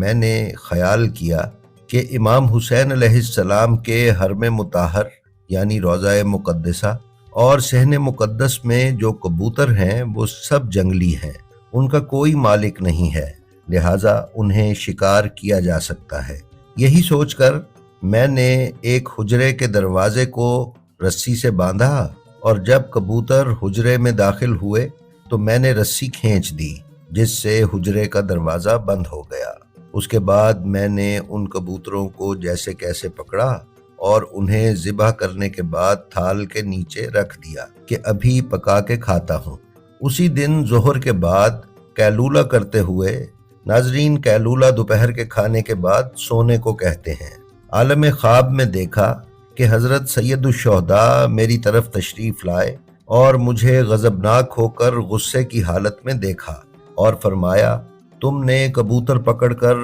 میں نے خیال کیا کہ امام حسین علیہ السلام کے حرم مطہر یعنی روضہ مقدسہ اور صحن مقدس میں جو کبوتر ہیں وہ سب جنگلی ہیں، ان کا کوئی مالک نہیں ہے، لہٰذا انہیں شکار کیا جا سکتا ہے۔ یہی سوچ کر میں نے ایک حجرے کے دروازے کو رسی سے باندھا اور جب کبوتر حجرے میں داخل ہوئے تو میں نے رسی کھینچ دی جس سے حجرے کا دروازہ بند ہو گیا۔ اس کے بعد میں نے ان کبوتروں کو جیسے کیسے پکڑا اور انہیں ذبح کرنے کے بعد تھال کے نیچے رکھ دیا کہ ابھی پکا کے کھاتا ہوں۔ اسی دن ظہر کے بعد قیلولہ کرتے ہوئے، ناظرین قیلولہ دوپہر کے کھانے کے بعد سونے کو کہتے ہیں، عالم خواب میں دیکھا کہ حضرت سید الشہداء میری طرف تشریف لائے اور مجھے غضبناک ہو کر غصے کی حالت میں دیکھا اور فرمایا، تم نے کبوتر پکڑ کر